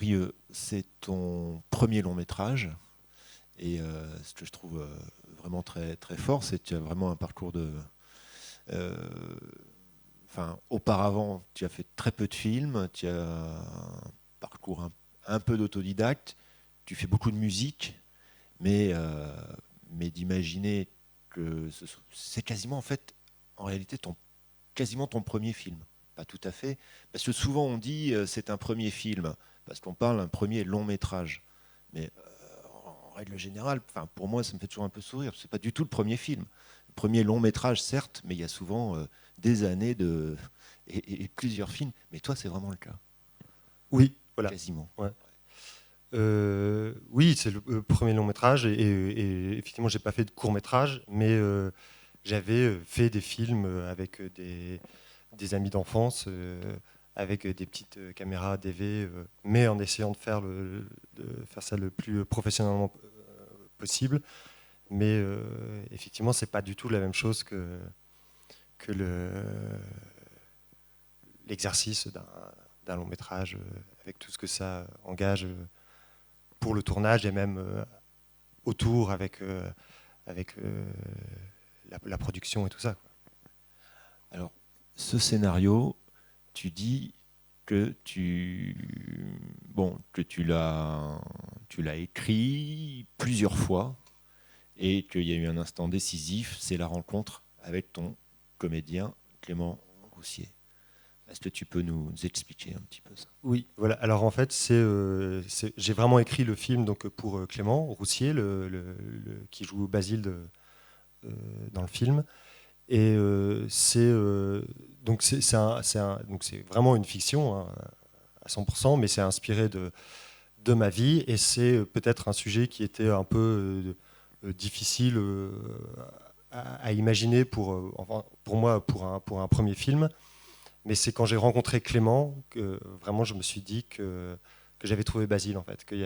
Brieuc, c'est ton premier long métrage. Et ce que je trouve vraiment très, très fort, c'est que tu as vraiment un parcours de. euh, Enfin, auparavant, tu as fait très peu de films, tu as un parcours un peu d'autodidacte, tu fais beaucoup de musique, mais, mais d'imaginer que c'est quasiment, en fait, en réalité, quasiment ton premier film. Pas tout à fait, parce que souvent on dit c'est un premier film, parce qu'on parle d'un premier long métrage. Mais en règle générale, enfin, pour moi, ça me fait toujours un peu sourire. C'est pas du tout le premier film. Le premier long métrage, certes, mais il y a souvent des années et plusieurs films. Mais toi, c'est vraiment le cas, Oui, voilà. quasiment. Ouais. Oui, c'est le premier long métrage et effectivement, j'ai pas fait de court métrage, mais j'avais fait des films avec des amis d'enfance, avec des petites caméras DV, mais en essayant de faire ça le plus professionnellement possible. Mais effectivement, c'est pas du tout la même chose que l'exercice d'un long métrage avec tout ce que ça engage pour le tournage et même autour avec la production et tout ça. Alors, ce scénario, tu dis que que tu l'as écrit plusieurs fois et qu'il y a eu un instant décisif, c'est la rencontre avec ton comédien Clément Roussier. Est-ce que tu peux nous expliquer un petit peu ça? Oui, voilà. Alors en fait, j'ai vraiment écrit le film donc pour Clément Roussier, qui joue Basile dans le film. Et donc c'est vraiment une fiction hein, à 100%, mais c'est inspiré de ma vie et c'est peut-être un sujet qui était un peu difficile à imaginer enfin, pour moi pour un premier film. Mais c'est quand j'ai rencontré Clément que vraiment je me suis dit que j'avais trouvé Basile en fait, que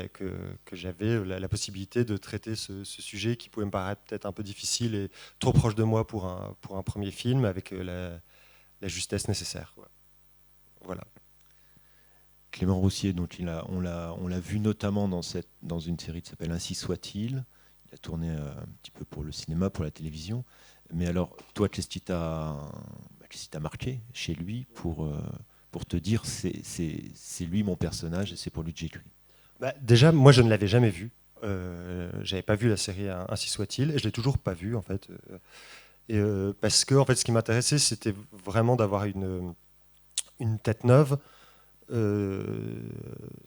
j'avais la possibilité de traiter ce sujet qui pouvait me paraître peut-être un peu difficile et trop proche de moi pour un premier film avec la justesse nécessaire. Quoi. Voilà. Clément Roussier, donc on l'a vu notamment dans une série qui s'appelle Ainsi soit-il. Il a tourné un petit peu pour le cinéma, pour la télévision. Mais alors, toi, qu'est-ce qui t'a marqué chez lui pour te dire c'est lui mon personnage et c'est pour lui que j'écris? Bah, déjà, moi je ne l'avais jamais vu. J'avais pas vu la série Ainsi soit-il et je l'ai toujours pas vu en fait. Parce que en fait, ce qui m'intéressait, c'était vraiment d'avoir une tête neuve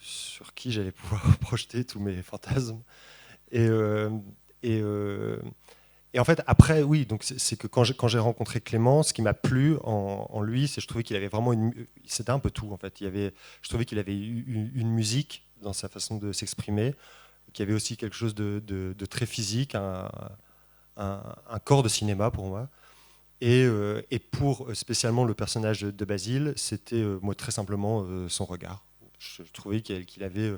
sur qui j'allais pouvoir projeter tous mes fantasmes. Et, euh, et, euh, et en fait, après, oui, donc c'est que quand j'ai rencontré Clément, ce qui m'a plu en lui, c'est que je trouvais qu'il avait vraiment c'était un peu tout en fait. Je trouvais qu'il avait une musique dans sa façon de s'exprimer, qu'il y avait aussi quelque chose de très physique, un corps de cinéma pour moi. Et pour spécialement le personnage de Basile, c'était moi très simplement son regard. Je trouvais qu'il avait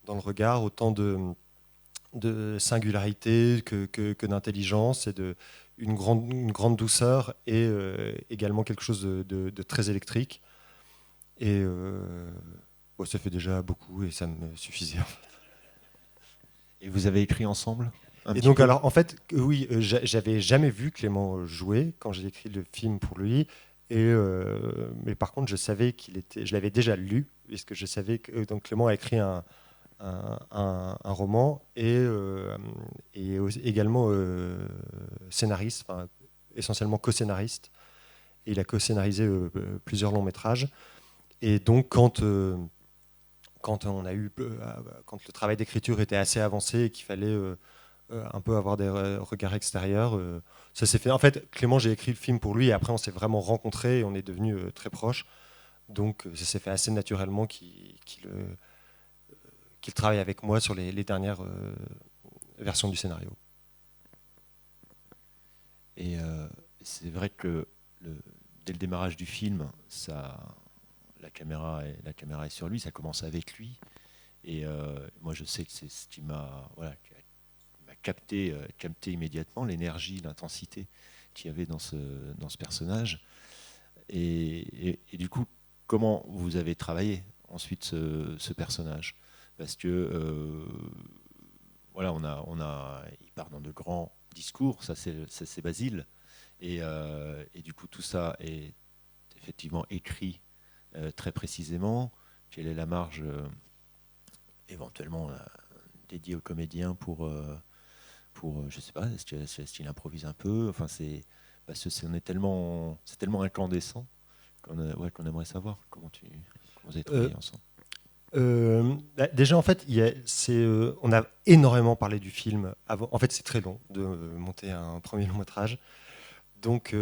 dans le regard autant de singularité que d'intelligence et une grande douceur et également quelque chose de très électrique. Et bon, ça fait déjà beaucoup et ça me suffisait. Et vous avez écrit ensemble un Et petit donc, peu? alors, en fait, oui, j'avais jamais vu Clément jouer quand j'ai écrit le film pour lui. Mais par contre, je l'avais déjà lu, puisque je savais que donc Clément a écrit un roman et également scénariste, enfin, essentiellement co-scénariste. Et il a co-scénarisé plusieurs longs métrages. Et donc, quand le travail d'écriture était assez avancé et qu'il fallait un peu avoir des regards extérieurs. Ça s'est fait. En fait, Clément, j'ai écrit le film pour lui et après on s'est vraiment rencontrés et on est devenus très proches. Donc ça s'est fait assez naturellement qu'il travaille avec moi sur les dernières versions du scénario. Et c'est vrai que dès le démarrage du film, la caméra est sur lui, ça commence avec lui. Et moi, je sais que c'est ce qui qui m'a capté immédiatement l'énergie, l'intensité qu'il y avait dans ce personnage. Et du coup, comment vous avez travaillé ensuite ce personnage. Parce que voilà, il part dans de grands discours, ça c'est Basile, et du coup tout ça est effectivement écrit très précisément. Quelle est la marge éventuellement dédiée aux comédiens pour je sais pas, est-ce qu'il improvise un peu, enfin parce que c'est tellement incandescent qu'on aimerait savoir comment vous avez travaillé ensemble. Déjà, en fait, on a énormément parlé du film avant. En fait, c'est très long de monter un premier long métrage. Donc,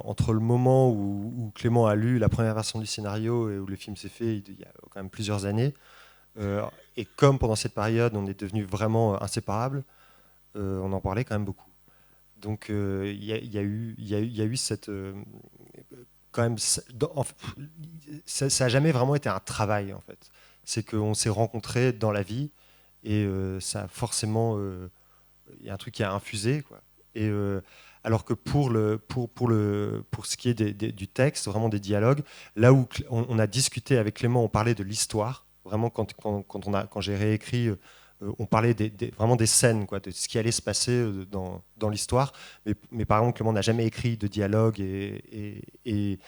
entre le moment où Clément a lu la première version du scénario et où le film s'est fait, il y a quand même plusieurs années. Et comme pendant cette période, on est devenus vraiment inséparables, on en parlait quand même beaucoup. Donc, il y a eu cette quand même, ça n'a jamais vraiment été un travail en fait. C'est qu'on s'est rencontrés dans la vie et ça a forcément, il y a un truc qui a infusé quoi. Et alors que pour ce qui est du texte, vraiment des dialogues, là où on a discuté avec Clément, on parlait de l'histoire. Vraiment, quand j'ai réécrit, on parlait vraiment des scènes, quoi, de ce qui allait se passer dans l'histoire. Mais par exemple, Clément n'a jamais écrit de dialogue et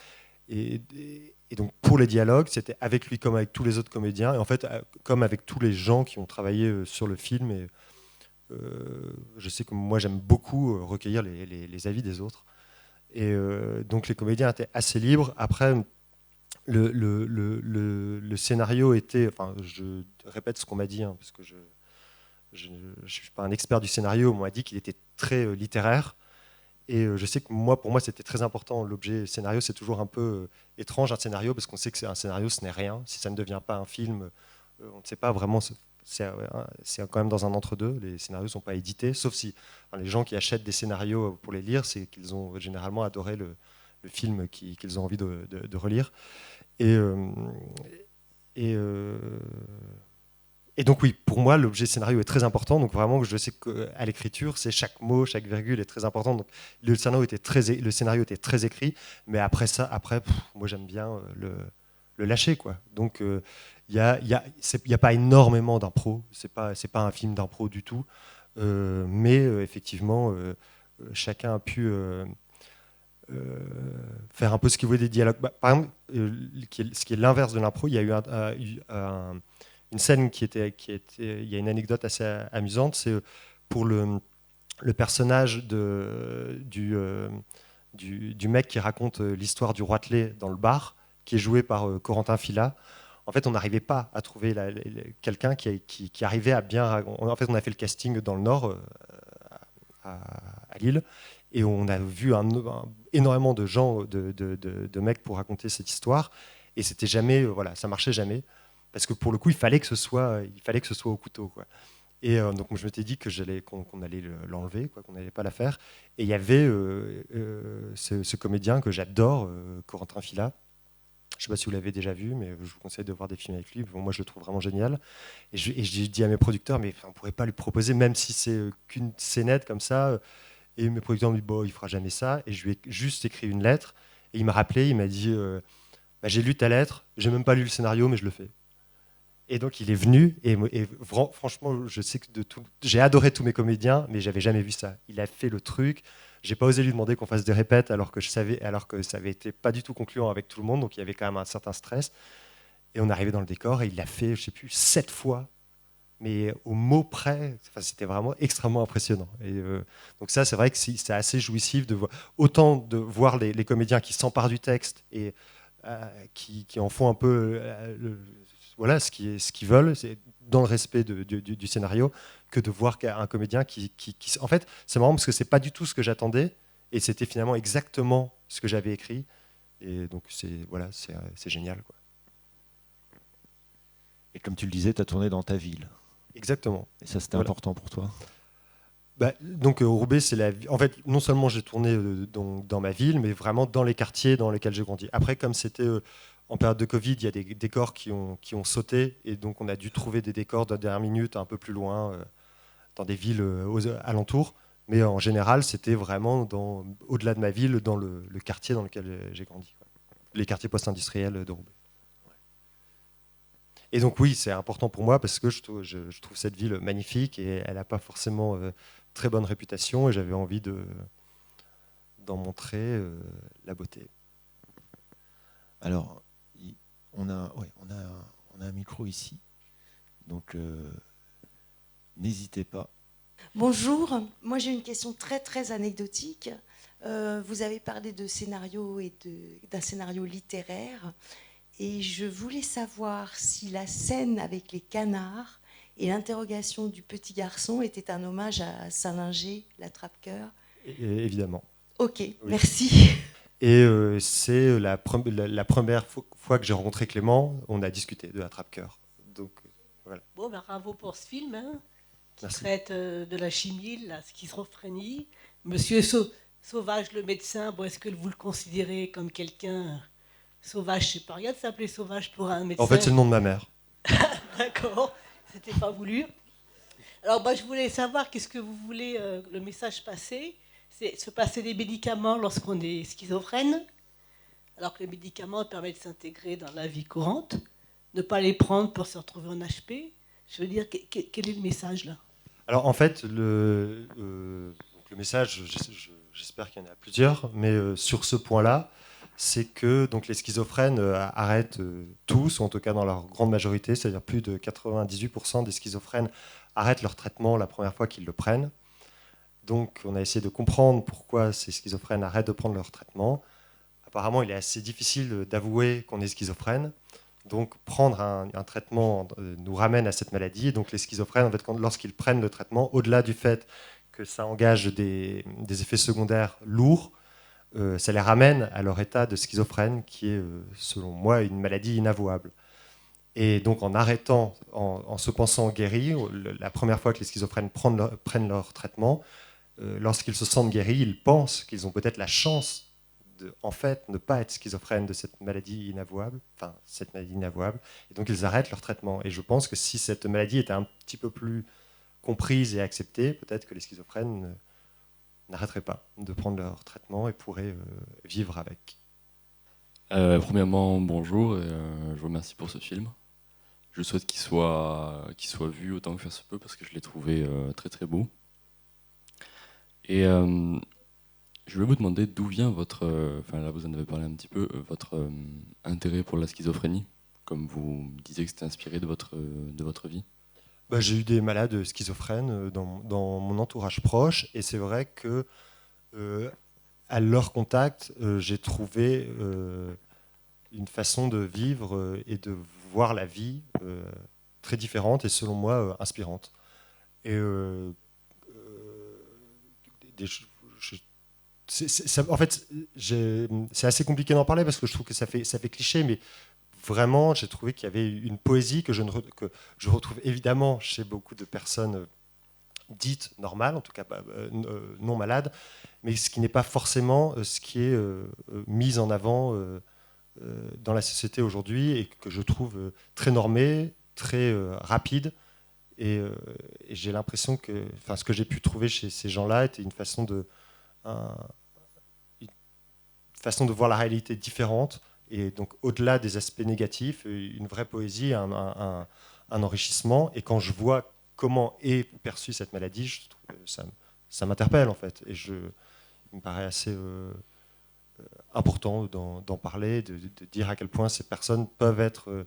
donc pour les dialogues, c'était avec lui comme avec tous les autres comédiens, et en fait comme avec tous les gens qui ont travaillé sur le film. Et je sais que moi j'aime beaucoup recueillir les avis des autres. Et donc les comédiens étaient assez libres. Après, le scénario était, enfin je répète ce qu'on m'a dit, hein, parce que je ne suis pas un expert du scénario, on m'a dit qu'il était très littéraire. Et je sais que pour moi, c'était très important. L'objet scénario, c'est toujours un peu étrange, un scénario, parce qu'on sait que c'est un scénario, ce n'est rien. Si ça ne devient pas un film, on ne sait pas vraiment. C'est quand même dans un entre-deux. Les scénarios ne sont pas édités, sauf si les gens qui achètent des scénarios pour les lire, c'est qu'ils ont généralement adoré le film qu'ils ont envie de relire. Et, et, euh, et donc oui, pour moi, l'objet scénario est très important. Donc vraiment, je sais qu'à l'écriture, c'est chaque mot, chaque virgule est très important. Donc le scénario était très écrit, mais après ça, moi j'aime bien le lâcher, quoi. Donc il y a pas énormément d'impro. C'est pas un film d'impro du tout. Mais effectivement, chacun a pu faire un peu ce qu'il voulait des dialogues. Par exemple, ce qui est l'inverse de l'impro, il y a eu une scène il y a une anecdote assez amusante, c'est pour le personnage du mec qui raconte l'histoire du roitelet dans le bar, qui est joué par Corentin Fila. En fait, on n'arrivait pas à trouver quelqu'un qui arrivait à bien. En fait, on a fait le casting dans le Nord, à Lille, et on a vu énormément de gens, de mecs pour raconter cette histoire, et c'était jamais, voilà, ça marchait jamais, parce que pour le coup, il fallait que ce soit au couteau, quoi. Et donc je m'étais dit qu'on allait l'enlever, quoi, qu'on n'allait pas la faire. Et il y avait ce comédien que j'adore, Corentin Fila. Je ne sais pas si vous l'avez déjà vu, mais je vous conseille de voir des films avec lui. Bon, moi, je le trouve vraiment génial. Et j'ai dit à mes producteurs, mais on ne pourrait pas lui proposer, même si c'est qu'une scénette comme ça. Et mes producteurs m'ont dit, bon, il ne fera jamais ça. Et je lui ai juste écrit une lettre. Et il m'a rappelé, il m'a dit, bah, j'ai lu ta lettre, j'ai même pas lu le scénario, mais je le fais. Et donc il est venu, et franchement, je sais que j'ai adoré tous mes comédiens, mais j'avais jamais vu ça. Il a fait le truc. J'ai pas osé lui demander qu'on fasse des répètes, alors que ça avait été pas du tout concluant avec tout le monde, donc il y avait quand même un certain stress. Et on arrivait dans le décor, et il l'a fait, je sais plus, 7 fois, mais au mot près. Enfin, c'était vraiment extrêmement impressionnant. Et donc ça, c'est vrai que c'est assez jouissif de voir autant de voir les comédiens qui s'emparent du texte et qui en font un peu voilà ce qu'ils veulent, c'est dans le respect du scénario, que de voir un comédien en fait, c'est marrant parce que c'est pas du tout ce que j'attendais, et c'était finalement exactement ce que j'avais écrit, et donc c'est génial, quoi. Et comme tu le disais, tu as tourné dans ta ville. Exactement. Et ça, c'était important pour toi? Donc Roubaix, c'est en fait, non seulement j'ai tourné dans ma ville, mais vraiment dans les quartiers dans lesquels j'ai grandi. Après, comme c'était en période de Covid, il y a des décors qui ont sauté, et donc on a dû trouver des décors de dernière minute un peu plus loin, dans des villes aux alentours. Mais en général, c'était vraiment au-delà de ma ville, dans le quartier dans lequel j'ai grandi, quoi. Les quartiers post-industriels de Roubaix. Et donc oui, c'est important pour moi parce que je trouve cette ville magnifique et elle n'a pas forcément très bonne réputation et j'avais envie d'en montrer la beauté. Alors, on a un micro ici, donc n'hésitez pas. Bonjour, moi j'ai une question très très anecdotique. Vous avez parlé de scénario et d'un scénario littéraire et je voulais savoir si la scène avec les canards et l'interrogation du petit garçon était un hommage à Sallinger, l'attrape-cœur. Évidemment. Ok, Oui. merci. Et c'est la première fois que j'ai rencontré Clément, on a discuté de l'attrape-cœur. Donc voilà. Bon, bravo pour ce film, hein, qui Merci. traite de la chimie, de la schizophrénie. Monsieur Sauvage, le médecin, bon, est-ce que vous le considérez comme quelqu'un sauvage? Je sais pas, rien de s'appeler Sauvage pour un médecin. En fait, c'est le nom de ma mère. D'accord, c'était pas voulu. Alors, je voulais savoir, qu'est-ce que vous voulez, le message passer? C'est se passer des médicaments lorsqu'on est schizophrène, alors que les médicaments permettent de s'intégrer dans la vie courante, ne pas les prendre pour se retrouver en HP. Je veux dire, quel est le message là? Alors en fait, le message, j'espère qu'il y en a plusieurs, mais sur ce point-là, c'est que donc, les schizophrènes arrêtent tous, ou en tout cas dans leur grande majorité, c'est-à-dire plus de 98% des schizophrènes arrêtent leur traitement la première fois qu'ils le prennent. Donc on a essayé de comprendre pourquoi ces schizophrènes arrêtent de prendre leur traitement. Apparemment, il est assez difficile d'avouer qu'on est schizophrène. Donc prendre un traitement nous ramène à cette maladie. Donc les schizophrènes, en fait, lorsqu'ils prennent le traitement, au-delà du fait que ça engage des effets secondaires lourds, ça les ramène à leur état de schizophrène, qui est, selon moi, une maladie inavouable. Et donc en arrêtant, en se pensant guéris, la première fois que les schizophrènes prennent leur traitement, lorsqu'ils se sentent guéris, ils pensent qu'ils ont peut-être la chance de, en fait, ne pas être schizophrène de cette maladie inavouable, et donc ils arrêtent leur traitement. Et je pense que si cette maladie était un petit peu plus comprise et acceptée, peut-être que les schizophrènes n'arrêteraient pas de prendre leur traitement et pourraient vivre avec. Premièrement, bonjour, et, je vous remercie pour ce film. Je souhaite qu'il soit vu autant que faire se peut parce que je l'ai trouvé très très beau. Et je voulais vous demander d'où vient votre, là vous en avez parlé un petit peu, votre intérêt pour la schizophrénie, comme vous disiez que c'était inspiré de votre vie. J'ai eu des malades schizophrènes dans mon entourage proche, et c'est vrai que à leur contact, j'ai trouvé une façon de vivre et de voir la vie très différente et selon moi inspirante. Et en fait, c'est assez compliqué d'en parler parce que je trouve que ça fait cliché, mais vraiment, j'ai trouvé qu'il y avait une poésie que je retrouve évidemment chez beaucoup de personnes dites normales, en tout cas non malades, mais ce qui n'est pas forcément ce qui est mis en avant dans la société aujourd'hui et que je trouve très normé, très rapide. Et j'ai l'impression que ce que j'ai pu trouver chez ces gens-là était une façon de voir la réalité différente, et donc au-delà des aspects négatifs, une vraie poésie, un enrichissement. Et quand je vois comment est perçue cette maladie, je trouve que ça m'interpelle en fait, et il me paraît assez important d'en parler, de dire à quel point ces personnes peuvent être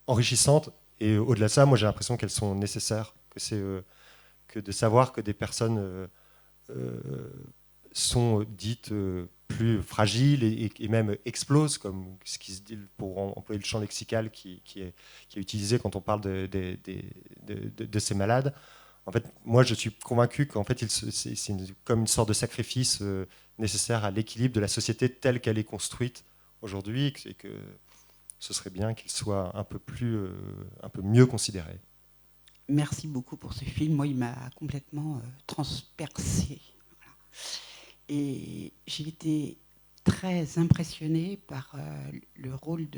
enrichissantes. Et au-delà de ça, moi j'ai l'impression qu'elles sont nécessaires, que de savoir que des personnes sont dites plus fragiles et même explosent, comme ce qui se dit, pour employer le champ lexical qui est utilisé quand on parle de ces malades. En fait, moi, je suis convaincu qu'en fait, c'est comme une sorte de sacrifice nécessaire à l'équilibre de la société telle qu'elle est construite aujourd'hui, et que ce serait bien qu'il soit un peu mieux considéré. Merci beaucoup pour ce film. Moi, il m'a complètement transpercé. Voilà. Et j'ai été très impressionnée par le rôle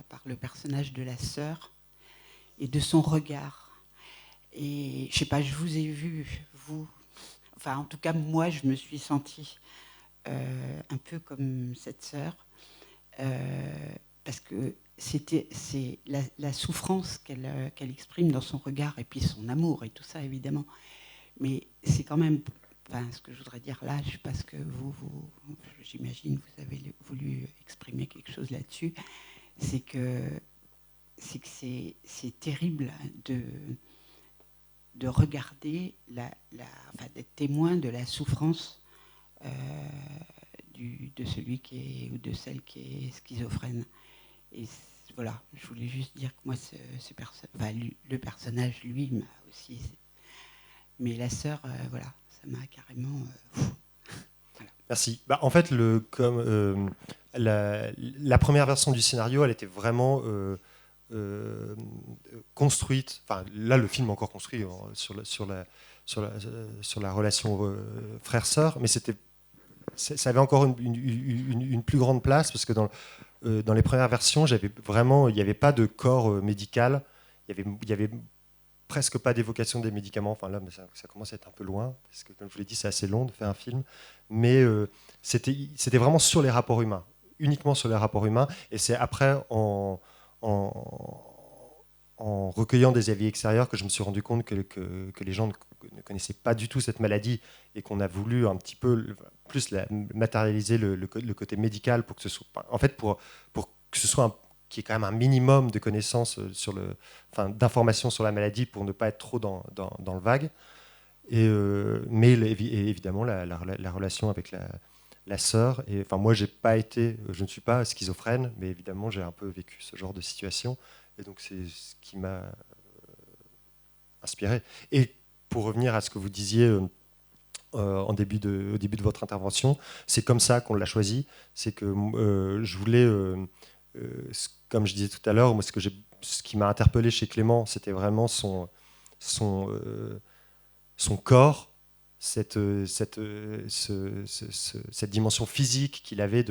par le personnage de la sœur et de son regard. Et je sais pas, je vous ai vu, vous. Enfin, en tout cas, moi, je me suis sentie un peu comme cette sœur, parce que c'est la souffrance qu'elle exprime dans son regard, et puis son amour et tout ça, évidemment. Mais c'est quand même, enfin, ce que je voudrais dire là, je ne sais pas ce que j'imagine, vous avez voulu exprimer quelque chose là-dessus, c'est que c'est terrible de regarder, enfin, d'être témoin de la souffrance de celui qui est, ou de celle qui est schizophrène. Et voilà, je voulais juste dire que moi, le personnage, lui, m'a aussi... Mais la sœur, voilà, ça m'a carrément... Voilà. Merci. En fait, la première version du scénario, elle était vraiment construite. Enfin, là, le film est encore construit sur la relation frère-sœur, mais ça avait encore une plus grande place, parce que dans les premières versions, il n'y avait pas de corps médical, il y avait presque pas d'évocation des médicaments. Enfin là, ça commence à être un peu loin, parce que comme je vous l'ai dit, c'est assez long de faire un film, mais c'était vraiment sur les rapports humains, uniquement sur les rapports humains, et c'est après en recueillant des avis extérieurs que je me suis rendu compte que les gens ne connaissaient pas du tout cette maladie, et qu'on a voulu un petit peu plus matérialiser le côté médical, pour que ce soit, en fait, pour que ce soit qu'il y ait quand même un minimum de connaissances d'informations sur la maladie, pour ne pas être trop dans le vague. Mais évidemment, la relation avec la sœur. Et enfin, moi, je ne suis pas schizophrène, mais évidemment, j'ai un peu vécu ce genre de situation. Et donc, c'est ce qui m'a inspiré. Et pour revenir à ce que vous disiez au début de votre intervention, c'est comme ça qu'on l'a choisi. C'est que je voulais, comme je disais tout à l'heure, moi, ce qui m'a interpellé chez Clément, c'était vraiment son corps, cette dimension physique qu'il avait.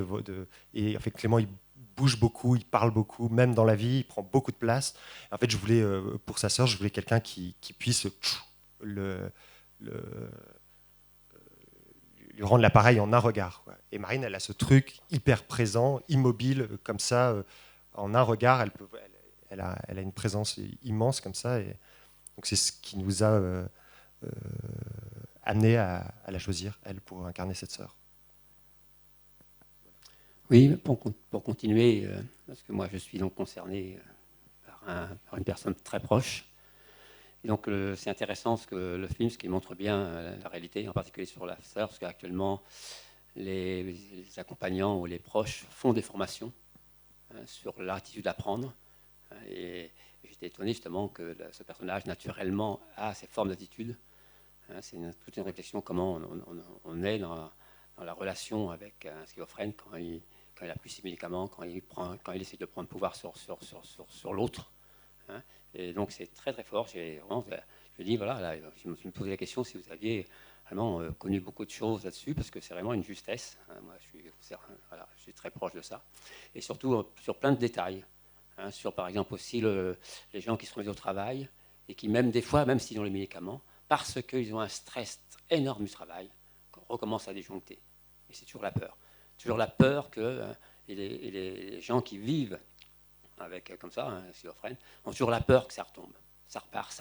Et en fait, Clément, il bouge beaucoup, il parle beaucoup, même dans la vie, il prend beaucoup de place. En fait, je voulais, pour sa sœur, je voulais quelqu'un qui puisse lui rendre l'appareil en un regard, quoi. Et Marine, elle a ce truc hyper présent, immobile, comme ça, en un regard, elle a une présence immense comme ça. Et donc c'est ce qui nous a amené à la choisir, elle, pour incarner cette sœur. Oui, pour continuer, parce que moi je suis donc concerné par une personne très proche. Et donc c'est intéressant le film, ce qui montre bien la réalité, en particulier sur la sœur, parce qu'actuellement les accompagnants ou les proches font des formations sur l'attitude à prendre. Et j'étais étonné justement que ce personnage naturellement a ces formes d'attitude. C'est toute une réflexion comment on est dans la relation avec un schizophrène quand il a pris ses médicaments, quand il essaie de prendre pouvoir sur l'autre. Et donc c'est très très fort. Je dis voilà, là, je me posais la question si vous aviez vraiment connu beaucoup de choses là-dessus, parce que c'est vraiment une justesse. Moi, je suis très proche de ça, et surtout sur plein de détails. Sur par exemple aussi les gens qui se remettent au travail et qui même des fois, même s'ils ont les médicaments, parce qu'ils ont un stress énorme du travail, recommencent à disjoncter. Et c'est toujours la peur que les gens qui vivent avec comme ça, schizophrène, ont toujours la peur que ça retombe. Ça repart.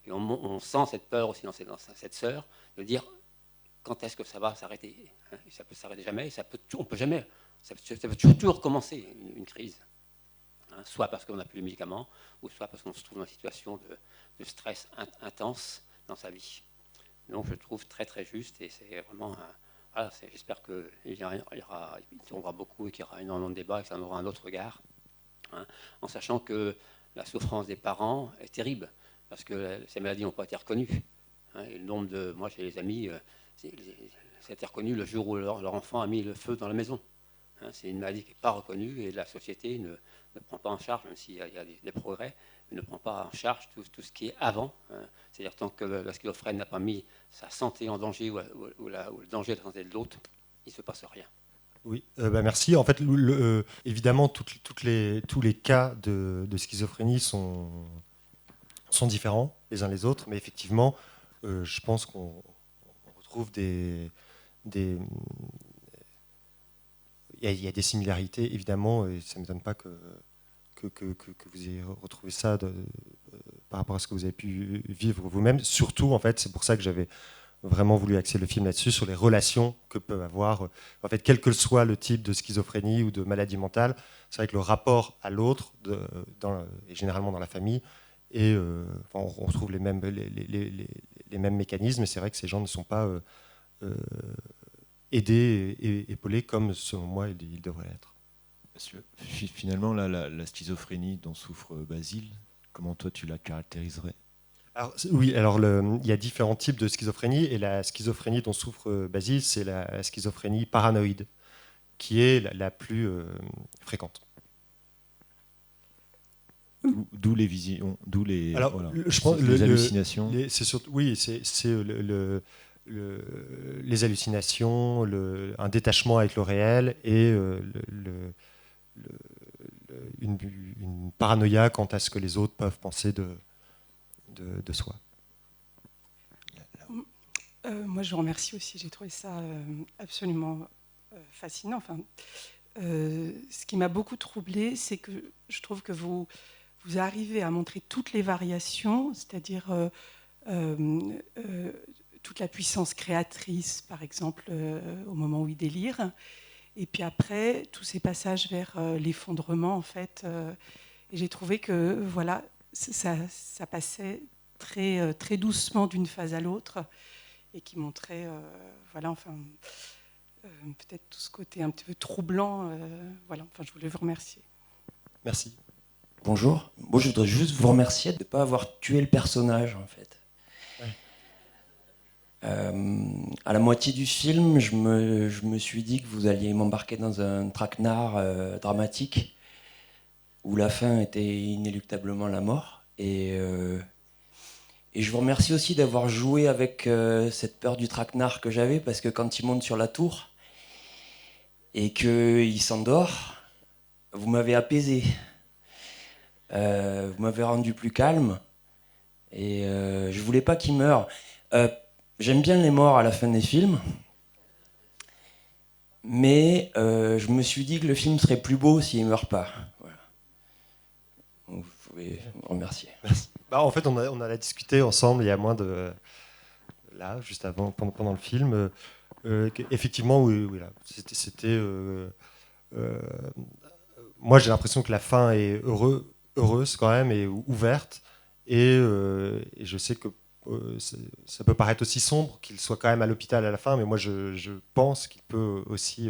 Et on sent cette peur aussi dans cette sœur, de dire quand est-ce que ça va s'arrêter. Et ça peut s'arrêter jamais, et ça peut toujours recommencer une crise. Soit parce qu'on n'a plus les médicaments, ou soit parce qu'on se trouve dans une situation de stress intense dans sa vie. Donc je le trouve très très juste, et c'est vraiment... Voilà, j'espère qu'il tournera beaucoup et qu'il y aura énormément de débats et que ça en aura un autre regard, en sachant que la souffrance des parents est terrible, parce que ces maladies n'ont pas été reconnues. Et le nombre de... Moi, j'ai des amis, ça a été reconnu le jour où leur enfant a mis le feu dans la maison. C'est une maladie qui n'est pas reconnue, et la société ne prend pas en charge, même s'il y a des progrès, mais ne prend pas en charge tout ce qui est avant. C'est-à-dire tant que la schizophrène n'a pas mis sa santé en danger, ou le danger de la santé de l'autre, il ne se passe rien. Oui, merci. En fait, évidemment, tous les cas de schizophrénie sont différents les uns les autres, mais effectivement, je pense qu'on retrouve y a des similarités, évidemment, et ça ne m'étonne pas que vous ayez retrouvé ça par rapport à ce que vous avez pu vivre vous-même. Surtout, en fait, c'est pour ça que j'avais vraiment voulu axer le film là-dessus, sur les relations que peuvent avoir, en fait, quel que soit le type de schizophrénie ou de maladie mentale. C'est vrai que le rapport à l'autre, et généralement dans la famille, et on retrouve les mêmes mécanismes, et c'est vrai que ces gens ne sont pas aidés et épaulés comme, selon moi, ils devraient être. Parce que finalement, là, la schizophrénie dont souffre Basile, comment toi tu la caractériserais? Alors, oui, alors il y a différents types de schizophrénie, et la schizophrénie dont souffre Basile, c'est la schizophrénie paranoïde, qui est la plus fréquente. D'où les visions, d'où les, alors, voilà, je pense, les hallucinations. C'est surtout, oui, c'est les hallucinations, un détachement avec le réel et une paranoïa quant à ce que les autres peuvent penser de soi. Moi, je vous remercie aussi. J'ai trouvé ça absolument fascinant. Enfin, ce qui m'a beaucoup troublée, c'est que je trouve que vous arrivez à montrer toutes les variations, c'est-à-dire toute la puissance créatrice, par exemple, au moment où il délire, et puis après, tous ces passages vers l'effondrement, en fait. Et j'ai trouvé que, voilà, ça passait très, très doucement d'une phase à l'autre, et qui montrait, voilà, enfin, peut-être tout ce côté un petit peu troublant. Voilà, enfin, je voulais vous remercier. Merci. Bonjour. Moi, je voudrais juste vous remercier de ne pas avoir tué le personnage, en fait. À la moitié du film, je me suis dit que vous alliez m'embarquer dans un traquenard dramatique où la fin était inéluctablement la mort. Et je vous remercie aussi d'avoir joué avec cette peur du traquenard que j'avais, parce que quand il monte sur la tour et qu'il s'endort, vous m'avez apaisé. Vous m'avez rendu plus calme et je voulais pas qu'il meure. J'aime bien les morts à la fin des films, mais je me suis dit que le film serait plus beau s'il ne meurt pas. Voilà. Donc, vous pouvez me remercier. Merci. Bah, en fait, on a discuté ensemble il y a moins de... Là, juste avant, pendant le film, effectivement, oui là, c'était moi, j'ai l'impression que la fin est heureuse quand même, et ouverte, et je sais que ça peut paraître aussi sombre qu'il soit quand même à l'hôpital à la fin, mais moi je pense qu'il peut aussi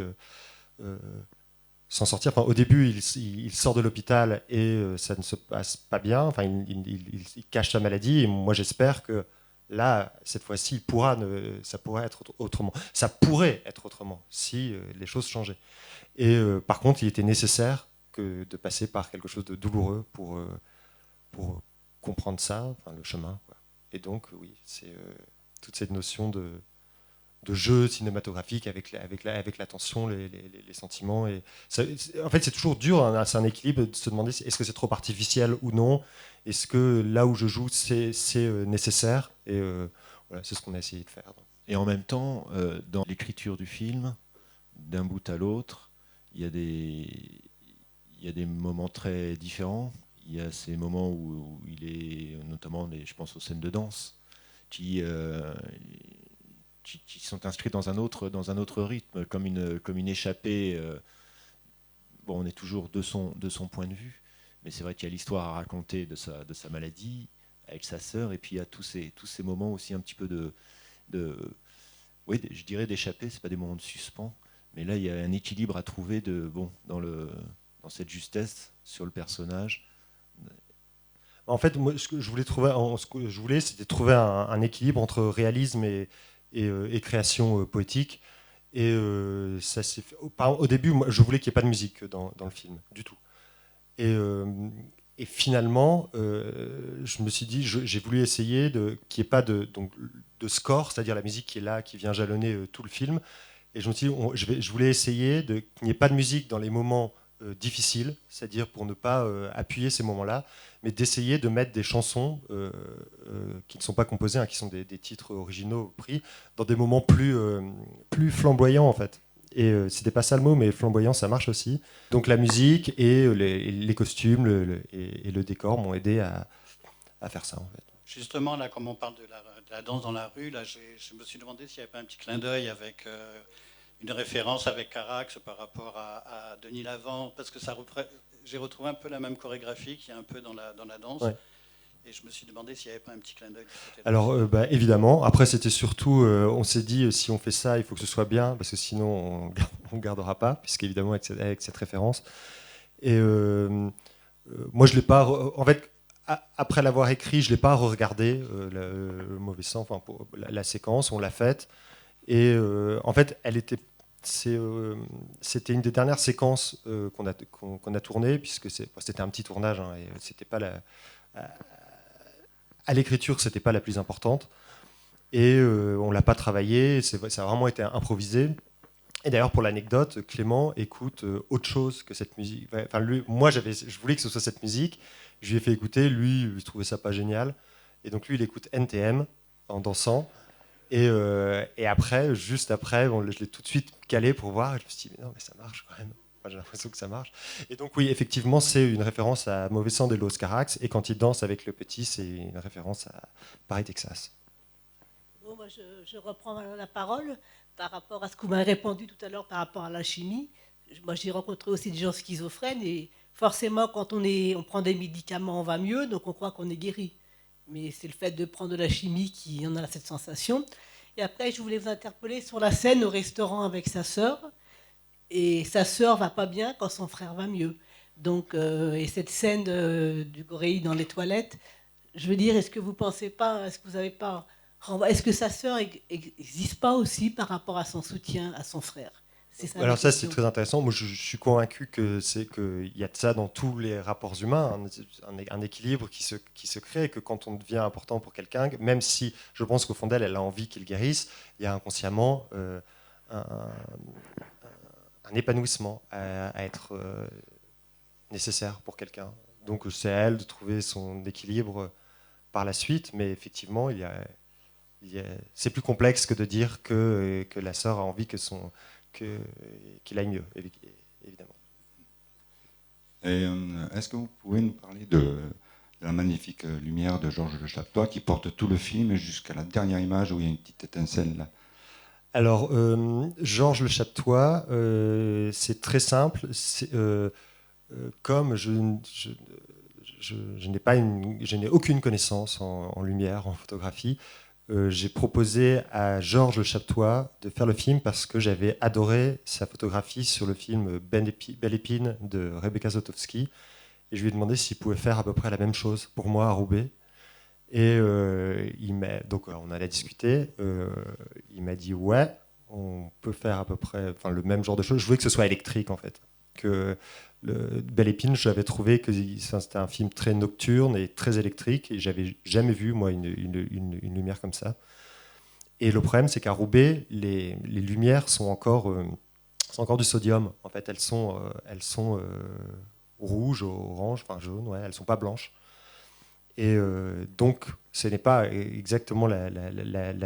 s'en sortir. Enfin, au début, il sort de l'hôpital et ça ne se passe pas bien. Enfin, il cache sa maladie, et moi j'espère que là, cette fois-ci, ça pourrait être autrement. Ça pourrait être autrement si les choses changeaient. Et par contre, il était nécessaire de passer par quelque chose de douloureux pour comprendre ça, enfin, le chemin, quoi. Et donc, oui, c'est toute cette notion de jeu cinématographique avec l'attention, les sentiments. Et ça, en fait, c'est toujours dur, hein, c'est un équilibre de se demander est-ce que c'est trop artificiel ou non. Est-ce que là où je joue, c'est nécessaire. Et voilà, c'est ce qu'on a essayé de faire. Et en même temps, dans l'écriture du film, d'un bout à l'autre, il y a des moments très différents. Il y a ces moments où il est, notamment, je pense aux scènes de danse, qui sont inscrites dans un autre rythme, comme une échappée. Bon, on est toujours de son point de vue, mais c'est vrai qu'il y a l'histoire à raconter de sa maladie avec sa sœur, et puis il y a tous ces moments aussi un petit peu oui, je dirais d'échappée. C'est pas des moments de suspens, mais là il y a un équilibre à trouver dans cette justesse sur le personnage. En fait, moi, ce que je voulais, c'était trouver un équilibre entre réalisme et création poétique. Et ça s'est fait. Au début, moi, je voulais qu'il n'y ait pas de musique dans le film, du tout. Et finalement, je me suis dit, j'ai voulu essayer qu'il n'y ait pas de score, c'est-à-dire la musique qui est là, qui vient jalonner tout le film. Et je me suis dit, je voulais essayer qu'il n'y ait pas de musique dans les moments difficiles, c'est-à-dire pour ne pas appuyer ces moments-là, mais d'essayer de mettre des chansons qui ne sont pas composées, hein, qui sont des titres originaux pris dans des moments plus flamboyants, en fait. Et c'était pas ça le mot, mais flamboyant, ça marche aussi. Donc la musique et les costumes et le décor m'ont aidé à faire ça, en fait. Justement, là, comme on parle de la danse dans la rue, là, je me suis demandé s'il n'y avait pas un petit clin d'œil avec une référence avec Carax par rapport à Denis Lavant, parce que j'ai retrouvé un peu la même chorégraphie qu'il y a un peu dans la danse. Ouais. Et je me suis demandé s'il n'y avait pas un petit clin d'œil. Alors, évidemment. Après, c'était surtout, on s'est dit, si on fait ça, il faut que ce soit bien, parce que sinon, on ne gardera pas, puisqu'évidemment, avec cette référence. Et moi, je ne l'ai pas... En fait, après l'avoir écrit, je ne l'ai pas regardé, le mauvais sang, enfin, la séquence, on l'a faite. Et en fait, c'était une des dernières séquences qu'on a tournées, puisque c'était un petit tournage, hein, et c'était pas à l'écriture, c'était pas la plus importante, et on l'a pas travaillé. Ça a vraiment été improvisé. Et d'ailleurs, pour l'anecdote, Clément écoute autre chose que cette musique. Enfin, moi, je voulais que ce soit cette musique. Je lui ai fait écouter. Lui, il trouvait ça pas génial. Et donc lui, il écoute NTM en dansant. Et après, juste après, je l'ai tout de suite calé pour voir. Et je me suis dit, mais non, mais ça marche quand même. J'ai l'impression que ça marche. Et donc oui, effectivement, c'est une référence à Mauvais sang de Los Carax. Et quand il danse avec le petit, c'est une référence à Paris, Texas. Bon, moi, je reprends la parole par rapport à ce que vous m'avez répondu tout à l'heure par rapport à la chimie. Moi, j'ai rencontré aussi des gens schizophrènes. Et forcément, quand on prend des médicaments, on va mieux. Donc on croit qu'on est guéri. Mais c'est le fait de prendre de la chimie qui en a cette sensation. Et après, je voulais vous interpeller sur la scène au restaurant avec sa sœur. Et sa sœur va pas bien quand son frère va mieux. Donc, et cette scène du gorille dans les toilettes, je veux dire, est-ce que vous pensez pas, est-ce que vous avez pas, est-ce que sa sœur n'existe pas aussi par rapport à son soutien à son frère? Ça. Alors ça, c'est très intéressant. Moi, je suis convaincu qu'il y a de ça dans tous les rapports humains, un équilibre qui se crée, et que quand on devient important pour quelqu'un, même si je pense qu'au fond d'elle, elle a envie qu'il guérisse, il y a inconsciemment un épanouissement à être nécessaire pour quelqu'un. Donc c'est à elle de trouver son équilibre par la suite, mais effectivement, c'est plus complexe que de dire que la sœur a envie qu'il aille mieux, évidemment. Et est-ce que vous pouvez nous parler de la magnifique lumière de Georges Le Chaptois qui porte tout le film jusqu'à la dernière image où il y a une petite étincelle là? Alors, Georges Le Chaptois, c'est très simple. Comme je n'ai aucune connaissance en lumière, en photographie, j'ai proposé à Georges Le Chaptois de faire le film parce que j'avais adoré sa photographie sur le film Belle Épine de Rebecca Zlotowski. Et je lui ai demandé s'il pouvait faire à peu près la même chose pour moi à Roubaix. Et donc on allait discuter. Il m'a dit ouais, on peut faire à peu près le même genre de choses. Je voulais que ce soit électrique en fait. Que Belle Épine, j'avais trouvé que c'était un film très nocturne et très électrique, et j'avais jamais vu moi une lumière comme ça. Et le problème, c'est qu'à Roubaix, les lumières sont encore du sodium. En fait, elles sont rouges, oranges, enfin jaunes. Ouais, elles sont pas blanches. Et donc, ce n'est pas exactement la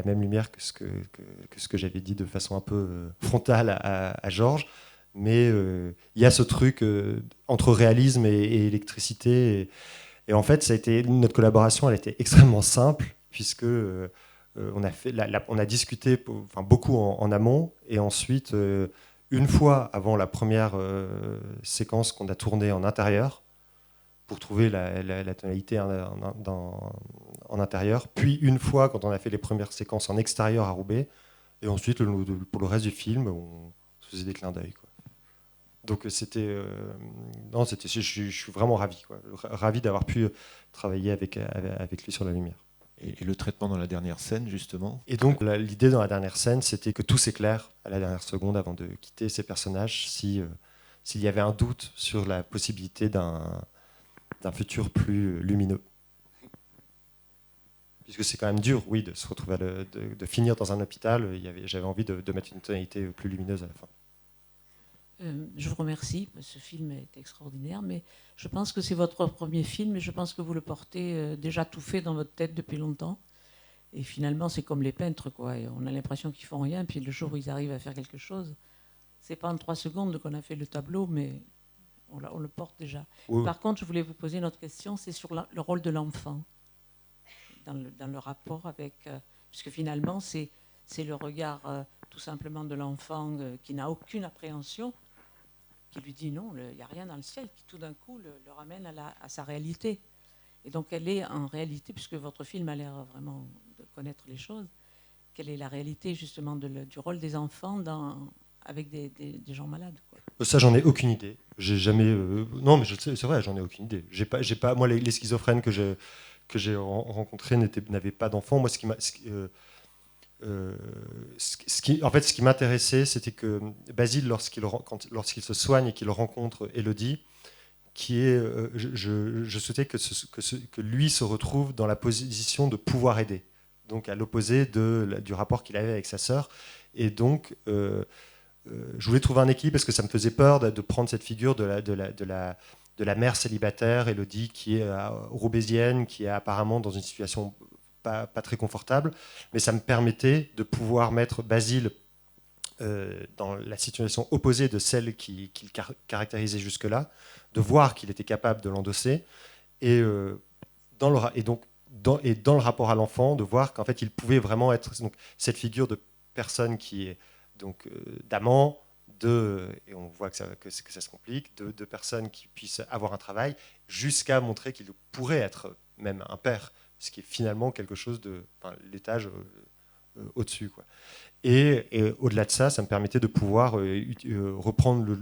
même lumière que ce que j'avais dit de façon un peu frontale à Georges. Mais il y a ce truc entre réalisme et électricité. Et en fait, notre collaboration, elle a été extrêmement simple, puisque on a discuté beaucoup en amont. Et ensuite, une fois avant la première séquence qu'on a tournée en intérieur, pour trouver la tonalité en intérieur. Puis une fois, quand on a fait les premières séquences en extérieur à Roubaix. Et ensuite, pour le reste du film, on se faisait des clins d'œil, quoi. Donc je suis vraiment ravi, quoi. Ravi d'avoir pu travailler avec lui sur la lumière. Et le traitement dans la dernière scène, justement. Et donc l'idée dans la dernière scène, c'était que tout s'éclaire à la dernière seconde avant de quitter ces personnages, s'il y avait un doute sur la possibilité d'un futur plus lumineux. Puisque c'est quand même dur, oui, de se retrouver de finir dans un hôpital. J'avais envie de mettre une tonalité plus lumineuse à la fin. Je vous remercie, ce film est extraordinaire, mais je pense que c'est votre premier film et je pense que vous le portez déjà tout fait dans votre tête depuis longtemps. Et finalement, c'est comme les peintres, quoi. Et on a l'impression qu'ils font rien, puis le jour où ils arrivent à faire quelque chose, C'est pas en 3 secondes qu'on a fait le tableau, mais on le porte déjà. Oui. Par contre, je voulais vous poser une autre question, c'est sur le rôle de l'enfant dans le rapport avec... puisque finalement, c'est le regard tout simplement de l'enfant qui n'a aucune appréhension, qui lui dit non, il n'y a rien dans le ciel, qui tout d'un coup le ramène à sa réalité. Et donc elle est en réalité, puisque votre film a l'air vraiment de connaître les choses, quelle est la réalité justement du rôle des enfants avec des gens malades, quoi. Ça, j'en ai aucune idée. J'ai jamais. Non, mais c'est vrai, j'en ai aucune idée. J'ai pas. Moi, les schizophrènes que j'ai rencontrés n'avaient pas d'enfants. Moi, ce qui m'intéressait, c'était que Basile, lorsqu'il se soigne et qu'il rencontre Élodie, je souhaitais que lui se retrouve dans la position de pouvoir aider, donc à l'opposé du rapport qu'il avait avec sa sœur. Et donc, je voulais trouver un équilibre parce que ça me faisait peur de prendre cette figure de la mère célibataire, Élodie, qui est roubaisienne, qui est apparemment dans une situation pas très confortable, mais ça me permettait de pouvoir mettre Basile dans la situation opposée de celle qu'il caractérisait jusque-là, de voir qu'il était capable de l'endosser, et dans le rapport à l'enfant, de voir qu'en fait il pouvait vraiment être donc, cette figure de personne qui est donc d'amant, et on voit que ça se complique, de personnes qui puissent avoir un travail, jusqu'à montrer qu'il pourrait être même un père, ce qui est finalement quelque chose l'étage au-dessus, quoi. Et au-delà de ça, ça me permettait de pouvoir reprendre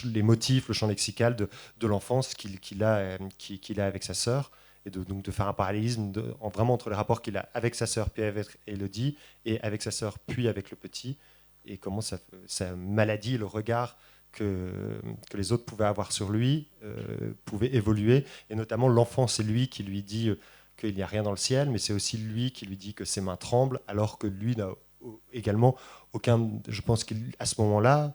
les motifs, le champ lexical de l'enfance qu'il a avec sa sœur, et donc de faire un parallélisme vraiment entre les rapports qu'il a avec sa sœur, puis avec Élodie, et avec sa sœur, puis avec le petit, et comment sa maladie, le regard que les autres pouvaient avoir sur lui, pouvait évoluer. Et notamment, l'enfant, c'est lui qui lui dit qu'il n'y a rien dans le ciel, mais c'est aussi lui qui lui dit que ses mains tremblent, alors que lui n'a également aucun... Je pense qu'à ce moment-là,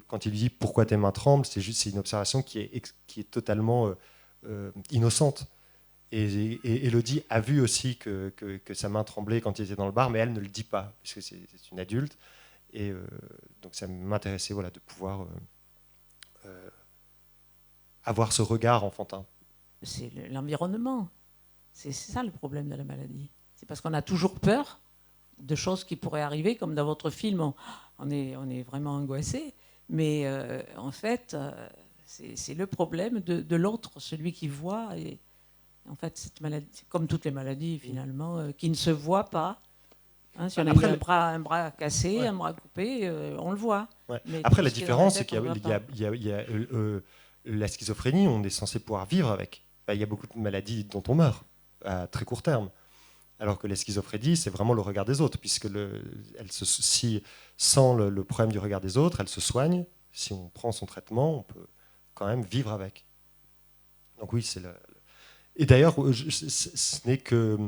quand il lui dit « Pourquoi tes mains tremblent ?», c'est une observation qui est totalement innocente. Et Élodie a vu aussi que sa main tremblait quand il était dans le bar, mais elle ne le dit pas, puisque c'est une adulte. Et donc ça m'intéressait de pouvoir avoir ce regard enfantin. C'est l'environnement. C'est ça le problème de la maladie. C'est parce qu'on a toujours peur de choses qui pourraient arriver, comme dans votre film, on est vraiment angoissé. Mais en fait, c'est le problème de l'autre, celui qui voit. Et en fait, cette maladie, comme toutes les maladies finalement, qui ne se voient pas. Hein, si on a un bras cassé, un bras coupé, on le voit. Ouais. Mais après, la différence, c'est qu'il y a la schizophrénie, on est censé pouvoir vivre avec. Il y a beaucoup de maladies dont on meurt à très court terme. Alors que la schizophrénie, c'est vraiment le regard des autres, puisque sans le problème du regard des autres, elle se soigne. Si on prend son traitement, on peut quand même vivre avec. Donc oui, et d'ailleurs, ce n'est que...